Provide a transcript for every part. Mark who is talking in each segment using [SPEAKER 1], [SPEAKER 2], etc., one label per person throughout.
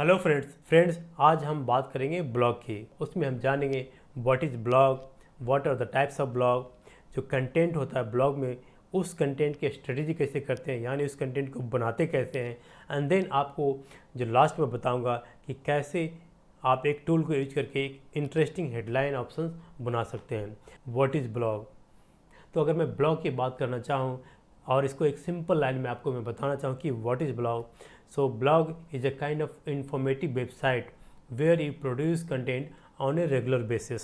[SPEAKER 1] Hello friends आज हम बात करेंगे ब्लॉग की। उसमें हम जानेंगे what is blog, what are the types of blog, जो कंटेंट होता है ब्लॉग में उस कंटेंट की स्ट्रेटजी कैसे करते हैं, यानी उस कंटेंट को बनाते कैसे हैं। एंड देन आपको जो लास्ट में बताऊंगा कि कैसे आप एक टूल को यूज करके एक इंटरेस्टिंग हेडलाइन ऑप्शन बना सकते हैं। What is blog. तो अगर मैं ब्लॉग की बात करना चाहूँ और इसको एक सिंपल लाइन में आपको मैं बताना चाहूँ कि what is blog. So blog is a kind of informative website where you produce content on a regular basis.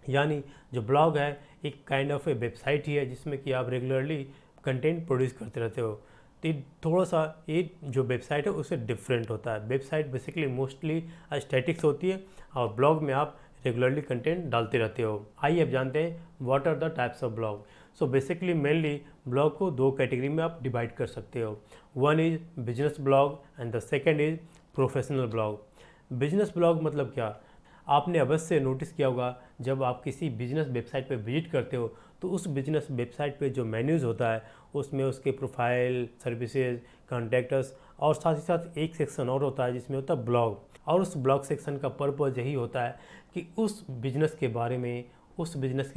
[SPEAKER 1] यानी जो ब्लॉग है एक काइंड ऑफ ए वेबसाइट ही है जिसमें कि आप रेगुलरली कंटेंट प्रोड्यूस करते रहते हो। तो ये थोड़ा सा ये जो वेबसाइट है उससे डिफरेंट होता है। वेबसाइट बेसिकली मोस्टली स्टैटिक्स होती है और ब्लॉग में आप रेगुलरली कंटेंट डालते रहते हो। आइए अब जानते हैं what are the types of blog. So basically mainly blog को दो कैटेगरी में आप डिवाइड कर सकते हो। One is business blog and the second is professional blog. Business blog मतलब क्या, आपने अवश्य नोटिस किया होगा जब आप किसी बिजनेस वेबसाइट पर विजिट करते हो तो उस बिजनेस वेबसाइट पे जो मेन्यूज़ होता है उसमें उसके प्रोफाइल, सर्विसेज, कॉन्टैक्ट्स और साथ ही साथ एक सेक्शन और होता है जिसमें होता है ब्लॉग। और उस ब्लॉग सेक्शन का पर्पज़ यही होता है कि उस बिज़नेस के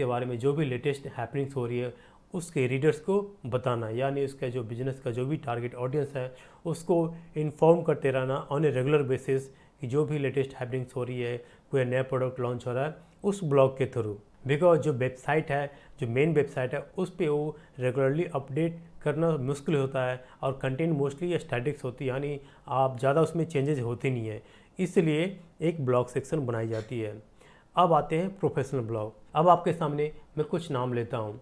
[SPEAKER 1] बारे में जो भी लेटेस्ट हैपनिंग्स हो रही है उसके रीडर्स को बताना, यानी उसका जो बिज़नेस का जो भी टारगेट ऑडियंस है उसको इन्फॉर्म करते रहना ऑन ए रेगुलर बेसिस कि जो भी लेटेस्ट हैपनिंग्स हो रही है, कोई नया प्रोडक्ट लॉन्च हो रहा है उस ब्लॉग के थ्रू। बिकॉज जो वेबसाइट है, जो मेन वेबसाइट है उस पर वो रेगुलरली अपडेट करना मुश्किल होता है और कंटेंट मोस्टली स्टैटिक्स होती है, यानी आप ज़्यादा उसमें चेंजेस होते नहीं है, इसलिए एक ब्लॉग सेक्शन बनाई जाती है। अब आते हैं प्रोफेशनल ब्लॉग। अब आपके सामने मैं कुछ नाम लेता हूँ।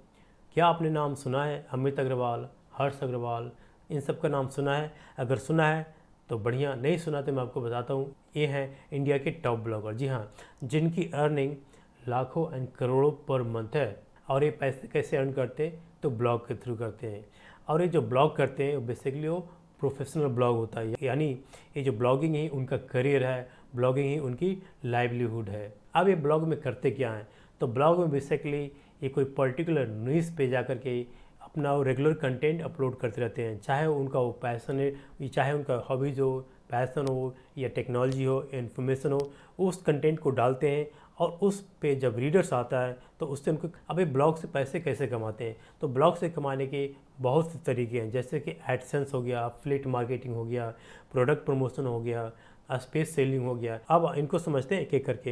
[SPEAKER 1] क्या आपने नाम सुना है? अमित अग्रवाल, हर्ष अग्रवाल, इन सब का नाम सुना है? अगर सुना है तो बढ़िया, नहीं सुना तो मैं आपको बताता हूँ। ये हैं इंडिया के टॉप ब्लॉगर, जी हाँ, जिनकी अर्निंग लाखों एंड करोड़ों पर मंथ है। और ये पैसे कैसे अर्न करते हैं? तो ब्लॉग के थ्रू करते हैं। और ये जो ब्लॉग करते हैं बेसिकली वो प्रोफेशनल ब्लॉग होता है, यानी ये जो ब्लॉगिंग ही उनका करियर है, ब्लॉगिंग ही उनकी लाइवलीहुड है। अब ये ब्लॉग में करते क्या हैं? तो ब्लॉग में बेसिकली ये कोई पर्टिकुलर न्यूज़ पे जा कर के अपना वो रेगुलर कंटेंट अपलोड करते रहते हैं, चाहे उनका वो पैसन है, चाहे उनका हॉबीज़ हो, पैसन हो या टेक्नोलॉजी हो, इन्फॉर्मेशन हो, उस कंटेंट को डालते हैं। और उस पे जब रीडर्स आता है तो उससे उनको, अबे ब्लॉग से पैसे कैसे कमाते हैं? तो ब्लॉग से कमाने के बहुत से तरीके हैं, जैसे कि एडसेंस हो गया, एफिलिएट मार्केटिंग हो गया, प्रोडक्ट प्रमोशन हो गया, स्पेस सेलिंग हो गया। अब इनको समझते हैं एक एक करके।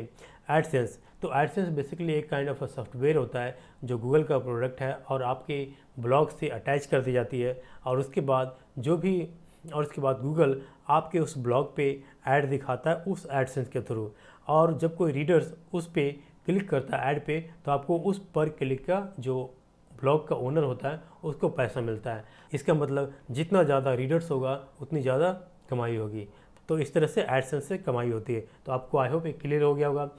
[SPEAKER 1] एडसेंस, तो एडसेंस बेसिकली एक काइंड ऑफ सॉफ्टवेयर होता है जो गूगल का प्रोडक्ट है और आपके ब्लॉग से अटैच कर दी जाती है। और उसके बाद गूगल आपके उस ब्लॉग पे ऐड दिखाता है उस एडसेंस के थ्रू। और जब कोई रीडर्स उस पे क्लिक करता है ऐड पे, तो आपको उस पर क्लिक का जो ब्लॉग का ओनर होता है उसको पैसा मिलता है। इसका मतलब जितना ज़्यादा रीडर्स होगा उतनी ज़्यादा कमाई होगी। तो इस तरह से एडसेंस से कमाई होती है। तो आपको आई होप ये क्लियर हो गया होगा।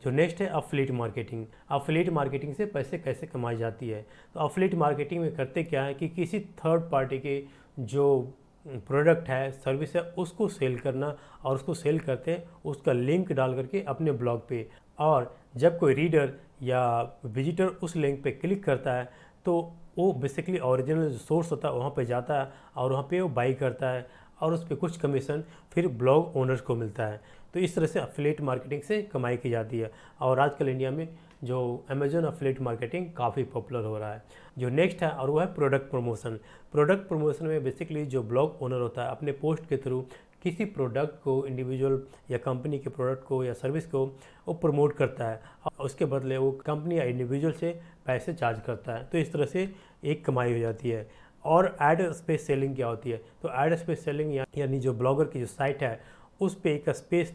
[SPEAKER 1] जो नेक्स्ट है एफिलिएट मार्केटिंग। एफिलिएट मार्केटिंग से पैसे कैसे कमाई जाती है? तो एफिलिएट मार्केटिंग में करते क्या है कि किसी थर्ड पार्टी के जो प्रोडक्ट है, सर्विस है, उसको सेल करना, और उसको सेल करते हैं उसका लिंक डाल करके अपने ब्लॉग पे। और जब कोई रीडर या विजिटर उस लिंक पे क्लिक करता है तो वो बेसिकली ओरिजिनल जो सोर्स होता है वहाँ पे जाता है और वहाँ पे वो बाई करता है और उस पर कुछ कमीशन फिर ब्लॉग ओनर्स को मिलता है। तो इस तरह से एफिलिएट मार्केटिंग से कमाई की जाती है। और आजकल इंडिया में जो अमेजन एफिलिएट मार्केटिंग काफ़ी पॉपुलर हो रहा है। जो नेक्स्ट है और वो है प्रोडक्ट प्रमोशन। प्रोडक्ट प्रमोशन में बेसिकली जो ब्लॉग ओनर होता है अपने पोस्ट के थ्रू किसी प्रोडक्ट को, इंडिविजुअल या कंपनी के प्रोडक्ट को या सर्विस को वो प्रमोट करता है और उसके बदले वो कंपनी या इंडिविजुअल से पैसे चार्ज करता है। तो इस तरह से एक कमाई हो जाती है। और एड स्पेस सेलिंग क्या होती है? तो एड स्पेस सेलिंग यानी जो ब्लॉगर की जो साइट है उस पर एक स्पेस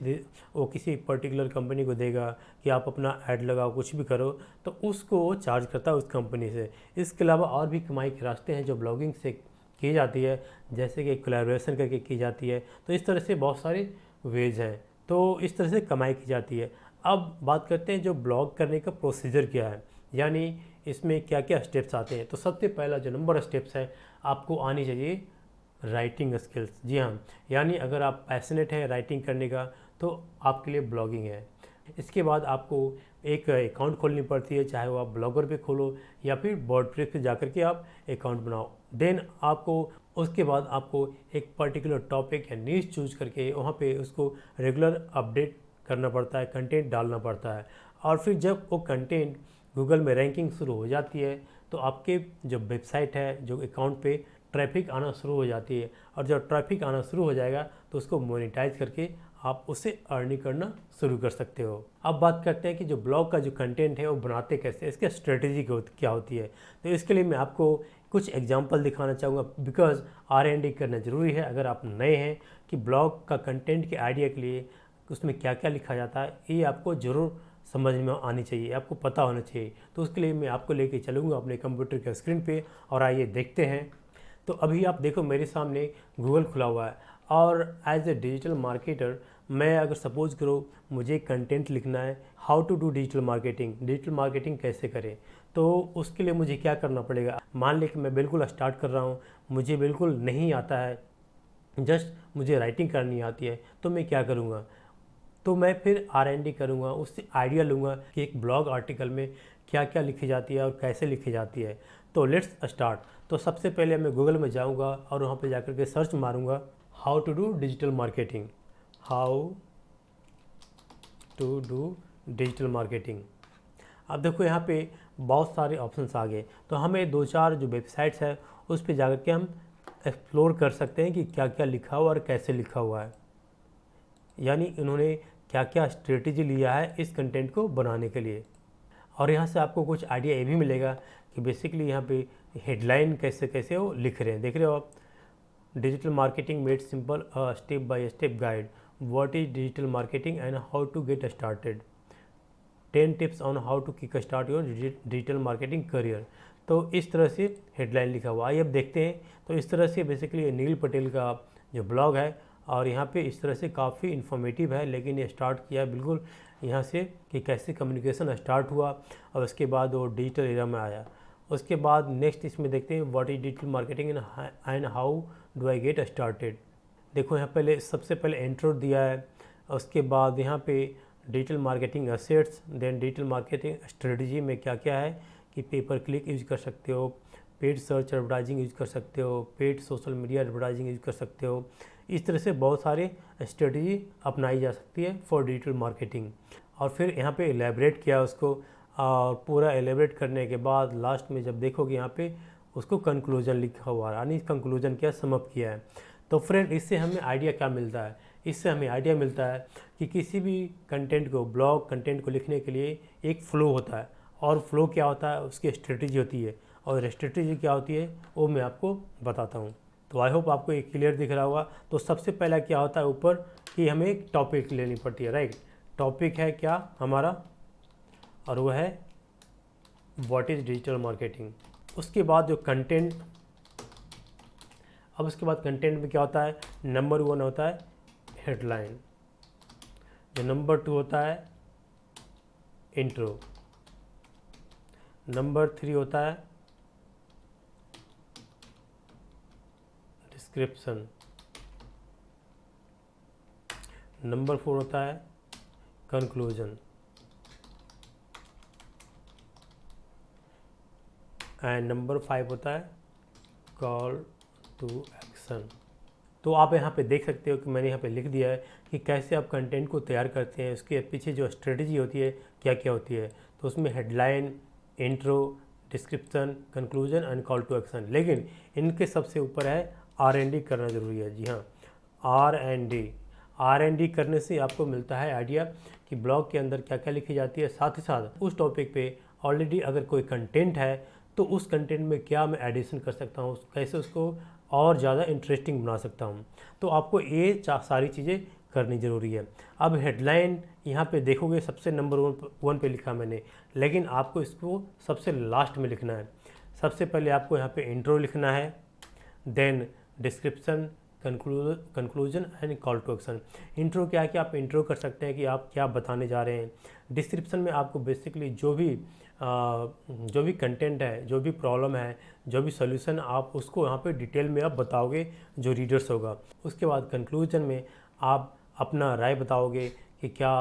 [SPEAKER 1] वो किसी पर्टिकुलर कंपनी को देगा कि आप अपना ऐड लगाओ, कुछ भी करो, तो उसको वो चार्ज करता है उस कंपनी से। इसके अलावा और भी कमाई के रास्ते हैं जो ब्लॉगिंग से की जाती है, जैसे कि कोलैबोरेशन करके की जाती है। तो इस तरह से बहुत सारे वेज हैं, तो इस तरह से कमाई की जाती है। अब बात करते हैं जो ब्लॉग करने का प्रोसीजर क्या है, यानी इसमें क्या क्या स्टेप्स आते हैं। तो सबसे पहला जो नंबर स्टेप्स है, आपको आनी चाहिए राइटिंग स्किल्स। जी हाँ, यानी अगर आप पैशनेट हैं राइटिंग करने का तो आपके लिए ब्लॉगिंग है। इसके बाद आपको एक अकाउंट खोलनी पड़ती है, चाहे वो आप ब्लॉगर पे खोलो या फिर वर्डप्रेस पे जाकर के आप अकाउंट बनाओ। देन आपको उसके बाद आपको एक पर्टिकुलर टॉपिक या नीश चूज करके वहाँ पे उसको रेगुलर अपडेट करना पड़ता है, कंटेंट डालना पड़ता है। और फिर जब वो कंटेंट गूगल में रैंकिंग शुरू हो जाती है तो आपके जो वेबसाइट है, जो अकाउंट पे ट्रैफिक आना शुरू हो जाती है। और जब ट्रैफिक आना शुरू हो जाएगा तो उसको मोनेटाइज करके आप उससे अर्निंग करना शुरू कर सकते हो। अब बात करते हैं कि जो ब्लॉग का जो कंटेंट है वो बनाते कैसे, इसकी स्ट्रेटेजी क्या होती है। तो इसके लिए मैं आपको कुछ एग्जांपल दिखाना चाहूँगा, बिकॉज R&D करना ज़रूरी है अगर आप नए हैं, कि ब्लॉग का कंटेंट के आइडिया के लिए उसमें क्या क्या लिखा जाता है ये आपको ज़रूर समझ में आनी चाहिए, आपको पता होना चाहिए। तो उसके लिए मैं आपको लेके चलूँगा अपने कंप्यूटर के स्क्रीन पे, और आइए देखते हैं। तो अभी आप देखो मेरे सामने गूगल खुला हुआ है, और एज ए डिजिटल मार्केटर मैं अगर सपोज करो मुझे कंटेंट लिखना है, how to do digital marketing कैसे करें, तो उसके लिए मुझे क्या करना पड़ेगा। मान लें कि मैं बिल्कुल स्टार्ट कर रहा हूँ, मुझे बिल्कुल नहीं आता है, जस्ट मुझे राइटिंग करनी आती है, तो मैं क्या करूँगा। तो मैं फिर R&D करूँगा, उससे आइडिया लूँगा कि एक ब्लॉग आर्टिकल में क्या क्या लिखी जाती है और कैसे लिखी जाती है। तो लेट्स स्टार्ट। तो सबसे पहले मैं गूगल में जाऊँगा और वहाँ पे जाकर के सर्च मारूँगा how to do digital marketing, how to do digital marketing. अब देखो यहाँ पे बहुत सारे ऑप्शंस आ गए, तो हमें 2-4 जो वेबसाइट्स है उस पर जाकर के हम एक्सप्लोर कर सकते हैं कि क्या क्या लिखा हुआ और कैसे लिखा हुआ है, यानी इन्होंने क्या क्या स्ट्रेटेजी लिया है इस कंटेंट को बनाने के लिए। और यहाँ से आपको कुछ आइडिया ये भी मिलेगा कि बेसिकली यहाँ पे हेडलाइन कैसे कैसे वो लिख रहे हैं। देख रहे हो आप, digital marketing made simple, step by step guide, what is digital marketing and how to get started, 10 tips on how to kick start your digital marketing career. तो इस तरह से हेडलाइन लिखा हुआ। आइए अब देखते हैं। तो इस तरह से बेसिकली नील पटेल का जो ब्लॉग है, और यहाँ पे इस तरह से काफ़ी इन्फॉर्मेटिव है, लेकिन ये स्टार्ट किया बिल्कुल यहाँ से कि कैसे कम्युनिकेशन स्टार्ट हुआ और उसके बाद वो डिजिटल एरा में आया। उसके बाद नेक्स्ट इसमें देखते हैं what is digital marketing and how do I get started. देखो यहाँ पहले सबसे पहले इंट्रो दिया है, उसके बाद यहाँ पे digital marketing assets, then digital marketing strategy में क्या क्या है कि पेपर क्लिक यूज कर सकते हो, पेड सर्च एडवर्टाइजिंग यूज कर सकते हो, paid social media advertising use कर सकते हो। इस तरह से बहुत सारे स्ट्रेटजी अपनाई जा सकती है फॉर डिजिटल मार्केटिंग। और फिर यहाँ पे एलेबरेट किया उसको, और पूरा एलेबरेट करने के बाद लास्ट में जब देखोगे यहाँ पे उसको कंक्लूजन लिखा हुआ है, यानी कंक्लूजन क्या समअप किया है। तो फ्रेंड इससे हमें आइडिया क्या मिलता है, इससे हमें आइडिया मिलता है कि किसी भी कंटेंट को, ब्लॉग कंटेंट को लिखने के लिए एक फ़्लो होता है, और फ्लो क्या होता है उसकी स्ट्रेटजी होती है, और स्ट्रेटजी क्या होती है वो मैं आपको बताता हूँ। तो आई होप आपको ये क्लियर दिख रहा होगा। तो सबसे पहला क्या होता है ऊपर कि हमें एक टॉपिक लेनी पड़ती है, राइट। टॉपिक है क्या हमारा, और वो है व्हाट इज़ डिजिटल मार्केटिंग। उसके बाद जो कंटेंट, अब उसके बाद कंटेंट में क्या होता है, नंबर 1 होता है हेडलाइन, जो नंबर 2 होता है इंट्रो, नंबर 3 होता है डिस्क्रिप्शन, नंबर 4 होता है कंक्लूजन, एंड नंबर 5 होता है कॉल टू एक्शन। तो आप यहाँ पे देख सकते हो कि मैंने यहाँ पे लिख दिया है कि कैसे आप कंटेंट को तैयार करते हैं, उसके पीछे जो स्ट्रेटजी होती है क्या क्या होती है। तो उसमें headline, intro, description, conclusion and call to action. लेकिन इनके सबसे ऊपर है R&D करना ज़रूरी है। जी हाँ, R&D करने से आपको मिलता है आइडिया कि ब्लॉग के अंदर क्या क्या लिखी जाती है। साथ ही साथ उस टॉपिक पे ऑलरेडी अगर कोई कंटेंट है तो उस कंटेंट में क्या मैं एडिशन कर सकता हूँ, कैसे उसको और ज़्यादा इंटरेस्टिंग बना सकता हूँ। तो आपको ये सारी चीज़ें करनी ज़रूरी है। अब हेडलाइन यहाँ पे देखोगे सबसे नंबर 1 पे लिखा मैंने, लेकिन आपको इसको सबसे लास्ट में लिखना है। सबसे पहले आपको यहाँ पे इंट्रो लिखना है, then description, conclusion and call to action. Intro क्या है कि आप इंट्रो कर सकते हैं कि आप क्या बताने जा रहे हैं। डिस्क्रिप्शन में आपको बेसिकली जो भी कंटेंट है, जो भी प्रॉब्लम है, जो भी सोल्यूशन, आप उसको यहाँ पे डिटेल में आप बताओगे जो रीडर्स होगा। उसके बाद कंक्लूजन में आप अपना राय बताओगे कि क्या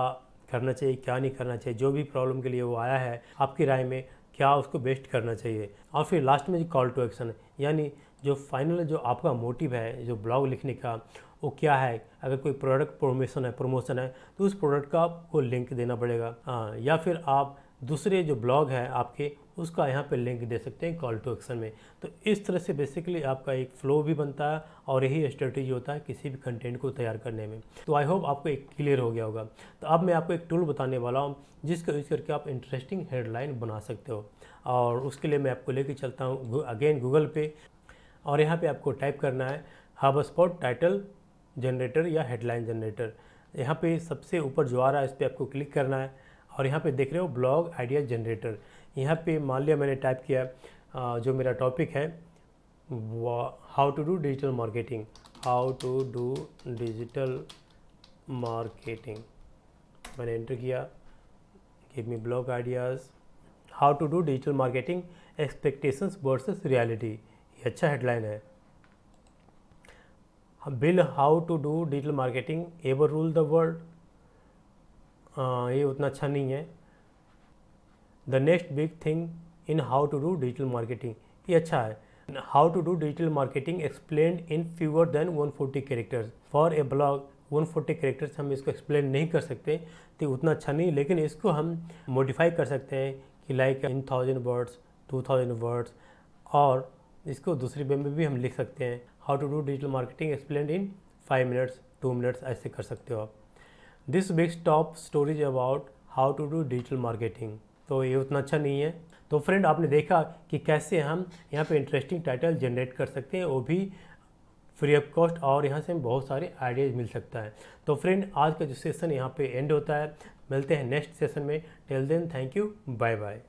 [SPEAKER 1] करना चाहिए, क्या नहीं करना चाहिए, जो भी प्रॉब्लम के लिए वो आया है आपकी राय में क्या उसको बेस्ट करना चाहिए। और फिर लास्ट में कॉल टू एक्शन, यानी जो फाइनल जो आपका मोटिव है जो ब्लॉग लिखने का, वो क्या है। अगर कोई प्रोडक्ट प्रमोशन है तो उस प्रोडक्ट का आपको लिंक देना पड़ेगा। हाँ, या फिर आप दूसरे जो ब्लॉग है आपके उसका यहाँ पे लिंक दे सकते हैं कॉल टू एक्शन में। तो इस तरह से बेसिकली आपका एक फ्लो भी बनता है और यही स्ट्रेटजी होता है किसी भी कंटेंट को तैयार करने में। तो आई होप आपको एक क्लियर हो गया होगा। तो अब मैं आपको एक टूल बताने वाला हूँ जिसका यूज़ करके आप इंटरेस्टिंग हेडलाइन बना सकते हो। और उसके लिए मैं आपको लेके चलता हूँ अगेन गूगल पे, और यहाँ पे आपको टाइप करना है HubSpot टाइटल जनरेटर या हेडलाइन जनरेटर। यहाँ पे सबसे ऊपर जो आ रहा है इस पर आपको क्लिक करना है और यहाँ पे देख रहे हो ब्लॉग आइडिया जनरेटर। यहाँ पे मान लिया मैंने टाइप किया जो मेरा टॉपिक है how to do digital marketing, how to do digital marketing. मैंने एंटर किया, give me blog ideas, how to do digital marketing expectations versus reality. ये अच्छा हेडलाइन है। Will how to do digital marketing ever rule the world, ये उतना अच्छा नहीं है। The next big thing in how to do digital marketing, ये अच्छा है। How to do digital marketing explain in fewer then 140 characters. For a blog 140 characters हम इसको एक्सप्लेन नहीं कर सकते तो उतना अच्छा नहीं, लेकिन इसको हम मॉडिफाई कर सकते हैं कि लाइक इन 1000 वर्ड्स 2000 वर्ड्स, और इसको दूसरी वे में भी हम लिख सकते हैं how to do digital marketing explain in 5 minutes 2 minutes, ऐसे कर सकते हो आप। This big top stories about how to do digital marketing, तो ये उतना अच्छा नहीं है। तो फ्रेंड आपने देखा कि कैसे हम यहाँ पे इंटरेस्टिंग टाइटल जनरेट कर सकते हैं, वो भी फ्री ऑफ कॉस्ट, और यहाँ से हमें बहुत सारे आइडियाज़ मिल सकता है। तो फ्रेंड आज का जो सेशन यहाँ पे एंड होता है, मिलते हैं नेक्स्ट सेशन में। Till then thank you, bye bye.